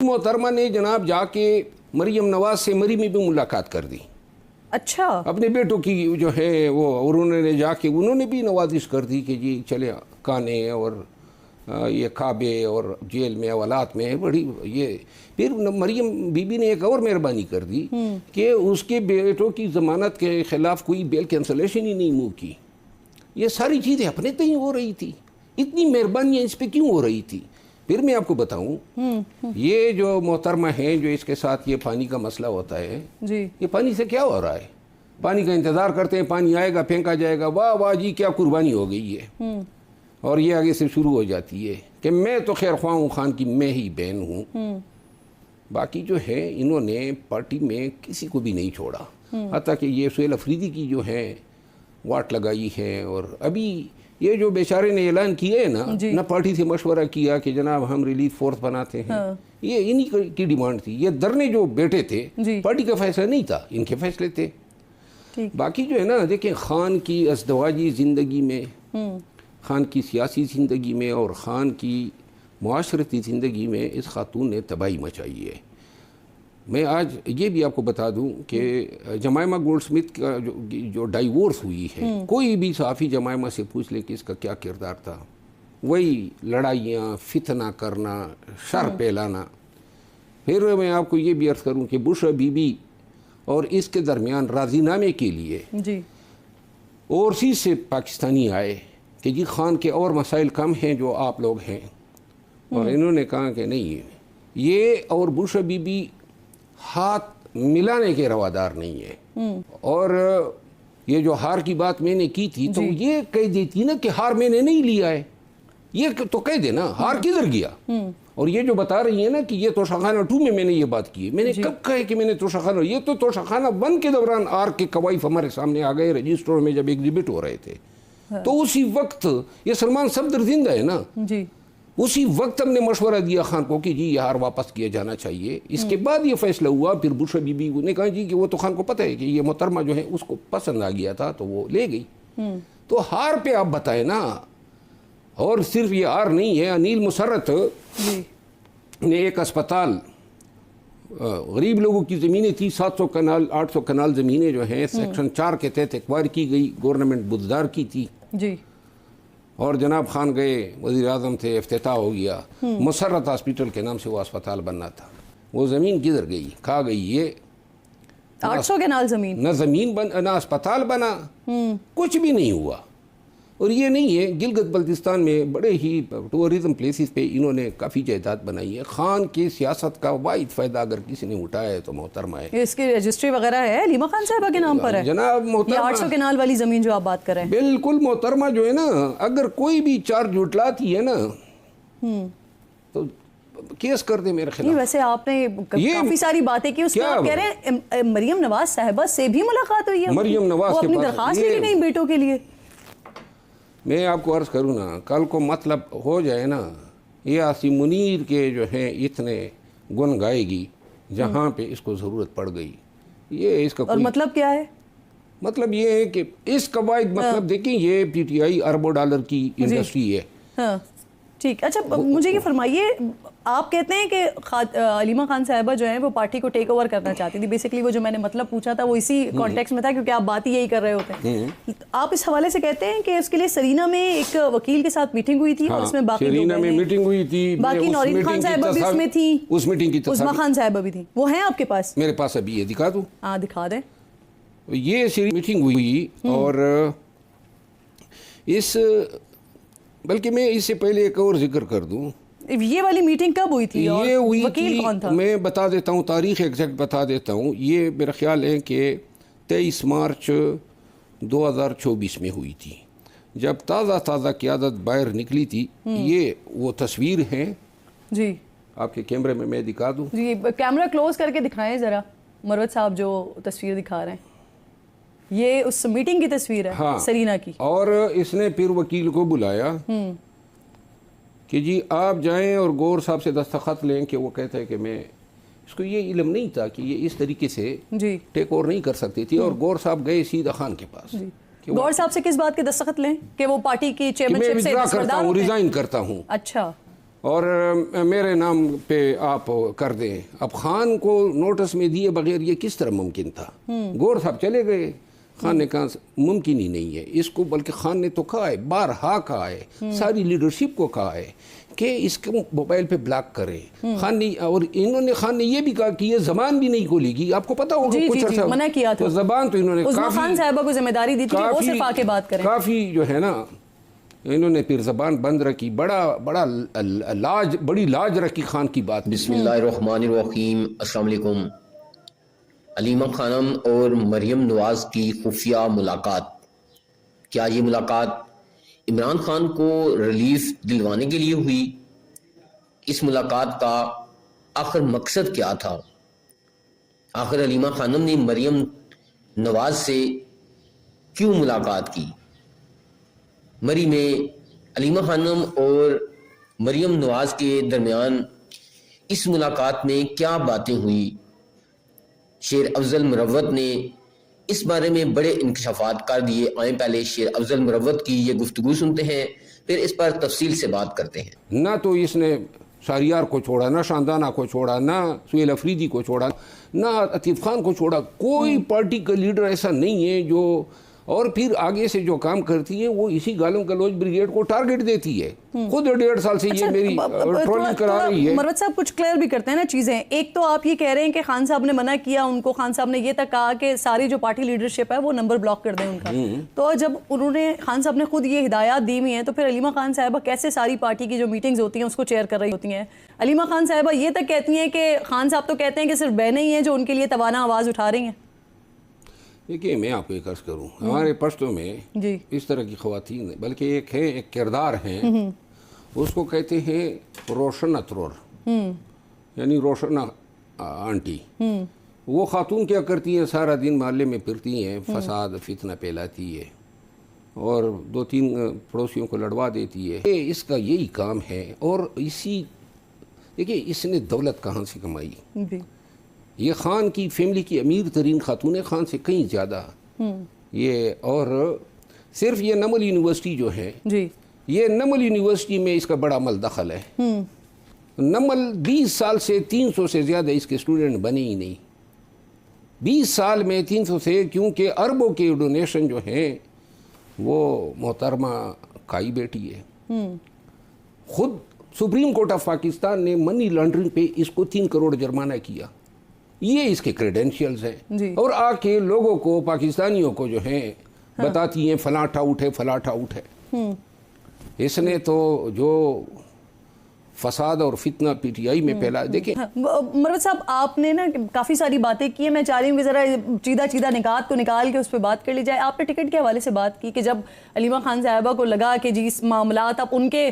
محترمہ نے جناب جا کے مریم نواز سے مری میں بھی ملاقات کر دی. اچھا. اپنے بیٹوں کی جو ہے وہ، اور انہوں نے جا کے انہوں نے بھی نوازش کر دی کہ جی چلے کانے اور یہ کعبے اور جیل میں اولاد میں بڑی یہ. پھر مریم بی بی نے ایک اور مہربانی کر دی کہ اس کے بیٹوں کی ضمانت کے خلاف کوئی بیل کینسلیشن ہی نہیں موو کی. یہ ساری چیزیں اپنے تئیں ہو رہی تھی. اتنی مہربانیاں اس پہ کیوں ہو رہی تھی؟ پھر میں آپ کو بتاؤں، یہ جو محترمہ ہیں جو اس کے ساتھ یہ پانی کا مسئلہ ہوتا ہے، یہ پانی سے کیا ہو رہا ہے؟ پانی کا انتظار کرتے ہیں، پانی آئے گا پھینکا جائے گا، واہ واہ جی کیا قربانی ہو گئی ہے. اور یہ آگے سے شروع ہو جاتی ہے کہ میں تو خیر خواہ ہوں، خان کی میں ہی بہن ہوں. باقی جو ہے انہوں نے پارٹی میں کسی کو بھی نہیں چھوڑا، حتیٰ کہ یہ سہیل افریدی کی جو ہے واٹ لگائی ہے. اور ابھی یہ جو بیچارے نے اعلان کیا ہے نا، نہ پارٹی سے مشورہ کیا کہ جناب ہم ریلیف فورس بناتے ہیں، یہ انہی کی ڈیمانڈ تھی. یہ دھرنے جو بیٹھے تھے پارٹی کا فیصلہ نہیں تھا، ان کے فیصلے تھے. باقی جو ہے نا دیکھیں، خان کی ازدواجی زندگی میں، خان کی سیاسی زندگی میں اور خان کی معاشرتی زندگی میں اس خاتون نے تباہی مچائی ہے. میں آج یہ بھی آپ کو بتا دوں کہ جمائمہ گولڈ سمتھ کا جو ڈائیورس ہوئی ہے، کوئی بھی صحافی جمائمہ سے پوچھ لے کہ اس کا کیا کردار تھا، وہی لڑائیاں، فتنہ کرنا، شر پھیلانا. پھر میں آپ کو یہ بھی عرض کروں کہ بشرا بی بی اور اس کے درمیان راضی نامے کے لیے اوورسیز سے پاکستانی آئے کہ جی خان کے اور مسائل کم ہیں جو آپ لوگ ہیں، اور انہوں نے کہا کہ نہیں، یہ اور بشرا بی بی ہاتھ ملانے کے روادار نہیں ہے. اور یہ جو ہار کی بات میں نے کی تھی تو یہ کہہ دیتی نا کہ ہار میں نے نہیں لیا ہے، یہ تو کہہ دینا ہار کدھر گیا. اور یہ جو بتا رہی ہیں نا کہ یہ توشاخانہ 2 میں نے یہ بات کی ہے، میں نے کب کہا کہ میں نے توشاخانہ، یہ تو توشاخانہ 1 کے دوران آر کے قوائف ہمارے سامنے آ گئے رجسٹر میں جب ایگزیبٹ ہو رہے تھے. تو اسی وقت یہ سلمان صفدر زندہ ہے نا، اسی وقت ہم نے مشورہ دیا خان کو کہ جی یہ ہار واپس کیا جانا چاہیے. اس کے بعد یہ فیصلہ ہوا. پھر بشرا بی بی نے کہا جی کہ وہ تو خان کو پتہ ہے کہ یہ محترمہ جو ہے اس کو پسند آ گیا تھا تو وہ لے گئی. تو ہار پہ آپ بتائیں نا. اور صرف یہ ہار نہیں ہے، انیل مسرت نے ایک اسپتال، غریب لوگوں کی زمینیں تھی، 700 کنال 800 کنال زمینیں جو ہیں سیکشن 4 کے تحت ایکوائر کی گئی، گورنمنٹ بزدار کی تھی. اور جناب خان گئے، وزیر اعظم تھے، افتتاح ہو گیا. مسرت ہاسپٹل کے نام سے وہ اسپتال بننا تھا. وہ زمین کدھر گئی؟ کھا گئی. یہ 800 کنال زمین، نہ زمین نہ اسپتال بنا، کچھ بھی نہیں ہوا. اور یہ نہیں ہے، گلگت بلتستان میں بڑے ہی ٹورزم پلیسز پہ انہوں نے کافی جائیداد بنائی ہے. خان کی سیاست کا واحد فائدہ اگر کسی نے اٹھایا ہے تو محترمہ ہے. اس کی رجسٹری وغیرہ ہے علیمہ خان صاحبہ کے نام پر ہے جناب. محترمہ 800 کنال والی زمین جو آپ بات کر رہے ہیں، بالکل. محترمہ جو ہے نا اگر کوئی بھی چارج جھٹلاتی ہے نا تو کیس کر دے میرے خلاف. ویسے آپ نے کافی ساری باتیں کی، اس میں آپ کہہ رہے ہیں مریم نواز صاحبہ سے بھی ملاقات ہوئی ہے؟ مریم نواز وہ کے اپنی پاس درخواست لے کے گئی بیٹوں کے لیے. میں آپ کو عرض کروں نا، کل کو مطلب ہو جائے نا، یہ آسی منیر کے جو ہیں اتنے گن گائے گی جہاں پہ اس کو ضرورت پڑ گئی. یہ اس کا اور مطلب کیا ہے؟ مطلب یہ ہے کہ اس کا واحد مطلب دیکھیں، یہ پی ٹی آئی اربوں ڈالر کی انڈسٹری ہے. ہاں ٹھیک. اچھا مجھے یہ فرمائیے، آپ کہتے ہیں کہ علیمہ خان صاحبہ جو ہیں وہ پارٹی کو ٹیک اوور کرنا چاہتی تھی. بیسیکلی وہ جو میں نے مطلب پوچھا تھا وہ اسی کانٹیکس میں تھا کیونکہ آپ بات ہی یہی کر رہے ہوتے ہیں. آپ اس حوالے سے کہتے ہیں کہ اس کے لیے سرینا میں ایک وکیل کے ساتھ میٹنگ ہوئی تھی اور اس میں باقی سرینا میں میٹنگ ہوئی تھی، باقی نورین خان صاحبہ بھی اس میں تھی، اس میٹنگ کی عظمیٰ خان صاحبہ بھی تھی. وہ ہیں آپ کے پاس؟ میرے پاس ابھی یہ دکھا دوں. ہاں دکھا دیں. یہ میٹنگ ہوئی اور اس بلکہ میں اس سے پہلے ایک اور ذکر کر دوں. یہ والی میٹنگ کب ہوئی تھی؟ یہ ہوئی وکیل کون تھا؟ میں بتا دیتا ہوں، تاریخ ایگزیکٹ بتا دیتا ہوں. یہ میرا خیال ہے کہ 23 مارچ 2024 میں ہوئی تھی، جب تازہ قیادت باہر نکلی تھی. یہ وہ تصویر ہیں جی، آپ کے کیمرے میں میں دکھا دوں. جی کیمرہ کلوز کر کے دکھائیں ذرا مروت صاحب جو تصویر دکھا رہے ہیں. یہ اس میٹنگ کی تصویر ہے سرینا کی. اور اس نے پھر وکیل کو بلایا کہ جی آپ جائیں اور گور صاحب سے دستخط لیں کہ وہ کہتے ہیں کہ میں، اس کو یہ علم نہیں تھا کہ یہ اس طریقے سے ٹیک اوور نہیں کر سکتی تھی. اور گور صاحب گئے سیدھا خان کے پاس. گور صاحب سے کس بات کے دستخط لیں کہ وہ پارٹی کی چیئرمین شپ سے ریزائن کرتا ہوں. اچھا. اور میرے نام پہ آپ کر دیں. اب خان کو نوٹس میں دیے بغیر یہ کس طرح ممکن تھا؟ گور صاحب چلے گئے. خان نے کہا ممکن ہی نہیں ہے اس کو، بلکہ خان نے تو کہا ہے، بارہا کہا ہے، ساری لیڈرشپ کو کہا ہے کہ اس کو موبائل پہ بلاک کرے. خان نے، اور خان نے یہ بھی کہا کہ یہ زبان بھی نہیں کھولے گی. آپ کو پتا ہوگا کچھ عرصہ منع کیا تھا. تو زبان تو انہوں نے عظمیٰ خان صاحبہ کو ذمہ داری دی تھی کہ وہ صرف آ کے بات کریں. کافی جو ہے نا انہوں نے پھر زبان بند رکھی. بڑی لاج رکھی خان کی بات. بسم اللہ الرحمن الرحیم. السلام علیکم. علیمہ خانم اور مریم نواز کی خفیہ ملاقات. کیا یہ ملاقات عمران خان کو ریلیف دلوانے کے لیے ہوئی؟ اس ملاقات کا آخر مقصد کیا تھا؟ آخر علیمہ خانم نے مریم نواز سے کیوں ملاقات کی؟ مری میں علیمہ خانم اور مریم نواز کے درمیان اس ملاقات میں کیا باتیں ہوئی؟ شیر افضل مروت نے اس بارے میں بڑے انکشافات کر دیے. آئیں پہلے شیر افضل مروت کی یہ گفتگو سنتے ہیں، پھر اس پر تفصیل سے بات کرتے ہیں. نہ تو اس نے شہریار کو چھوڑا، نہ شاندانہ کو چھوڑا، نہ سہیل افریدی کو چھوڑا، نہ عطیف خان کو چھوڑا. کوئی پارٹی کا لیڈر ایسا نہیں ہے جو، اور پھر آگے سے جو کام کرتی ہے وہ اسی گالم گلوچ بریگیڈ کو ٹارگٹ دیتی ہے. خود 1.5 سال سے یہ میری ٹرولنگ کرا رہی ہے. مروت صاحب کچھ کلیئر بھی کرتے ہیں نا چیزیں. ایک تو آپ یہ کہہ رہے ہیں کہ خان صاحب نے منع کیا ان کو، خان صاحب نے یہ تک کہا کہ ساری جو پارٹی لیڈرشپ ہے وہ نمبر بلاک کر دیں ان کا. تو جب انہوں نے، خان صاحب نے خود یہ ہدایات دی ہوئی ہیں، تو پھر علیمہ خان صاحبہ کیسے ساری پارٹی کی جو میٹنگز ہوتی ہیں اس کو چیئر کر رہی ہوتی ہیں؟ علیمہ خان صاحبہ یہ تک کہتی ہیں کہ خان صاحب تو کہتے ہیں کہ صرف بہنیں ہی ہیں جو ان کے لیے توانا آواز اٹھا رہی ہیں. دیکھیے میں آپ کو ایک عرض کروں، ہمارے پشتوں میں اس طرح کی خواتین، بلکہ ایک کردار ہیں، اس کو کہتے ہیں روشن اترور، یعنی روشن آنٹی. وہ خاتون کیا کرتی ہیں؟ سارا دن محلے میں پھرتی ہیں، فساد فتنہ پھیلاتی ہے اور 2-3 پڑوسیوں کو لڑوا دیتی ہے. اس کا یہی کام ہے. اور دیکھیے اس نے دولت کہاں سے کمائی؟ یہ خان کی فیملی کی امیر ترین خاتون ہے، خان سے کہیں زیادہ. یہ اور صرف یہ نمل یونیورسٹی جو ہے، یہ نمل یونیورسٹی میں اس کا بڑا عمل دخل ہے. نمل 20 سال سے 300 سے زیادہ اس کے اسٹوڈنٹ بنے ہی نہیں. 20 سال میں 300 سے، کیونکہ اربوں کے ڈونیشن جو ہیں وہ محترمہ کائی بیٹی ہے. خود سپریم کورٹ آف پاکستان نے منی لانڈرنگ پہ اس کو 3 کروڑ جرمانہ کیا. یہ اس کے کریڈینشیلز ہیں. اور آ کے لوگوں کو، پاکستانیوں کو جو ہیں بتاتی ہیں فلاں ٹاؤٹ ہے، فلاں ٹاؤٹ ہے. اس نے تو جو فساد اور فتنہ پی ٹی آئی میں پھیلا. دیکھیں مروت صاحب، آپ نے نا کافی ساری باتیں کی ہیں. میں چاہ رہی ہوں کہ ذرا چیدہ نکات کو نکال کے اس پہ بات کر لی جائے. آپ نے ٹکٹ کے حوالے سے بات کی کہ جب علیمہ خان صاحبہ کو لگا کہ جی اس معاملات اب ان کے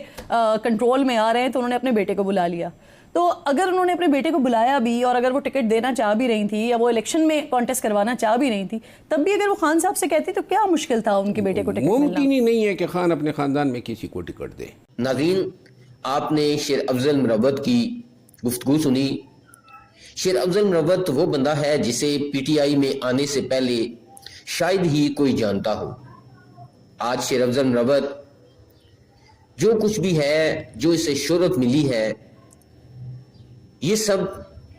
کنٹرول میں آ رہے ہیں تو انہوں نے اپنے بیٹے کو بلا لیا. تو اگر انہوں نے اپنے بیٹے کو بلایا بھی اور اگر وہ ٹکٹ دینا چاہ بھی رہی تھی یا وہ الیکشن میں کانٹیسٹ کروانا چاہ بھی رہی تھی، تب بھی اگر وہ خان صاحب سے کہتی تو کیا مشکل تھا ان کے بیٹے کو ٹکٹ ملنا؟ ممکن ہی نہیں ہے کہ خان اپنے خاندان میں کسی کو ٹکٹ دے. ناظرین، آپ نے شیر افضل مروت کی گفتگو سنی. شیر افضل مروت وہ بندہ ہے جسے پی ٹی آئی میں آنے سے پہلے شاید ہی کوئی جانتا ہو. آج شیر افضل مروت جو کچھ بھی ہے، جو اسے شہرت ملی ہے، یہ سب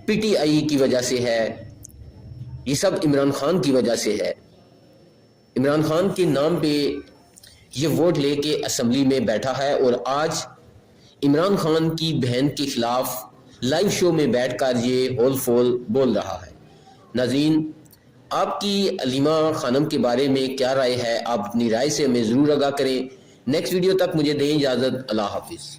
پی ٹی آئی کی وجہ سے ہے. یہ سب عمران خان کی وجہ سے ہے. عمران خان کے نام پہ یہ ووٹ لے کے اسمبلی میں بیٹھا ہے اور آج عمران خان کی بہن کے خلاف لائیو شو میں بیٹھ کر یہ ہول فول بول رہا ہے. ناظرین، آپ کی علیمہ خانم کے بارے میں کیا رائے ہے؟ آپ اپنی رائے سے ہمیں ضرور آگاہ کریں. نیکسٹ ویڈیو تک مجھے دیں اجازت. اللہ حافظ.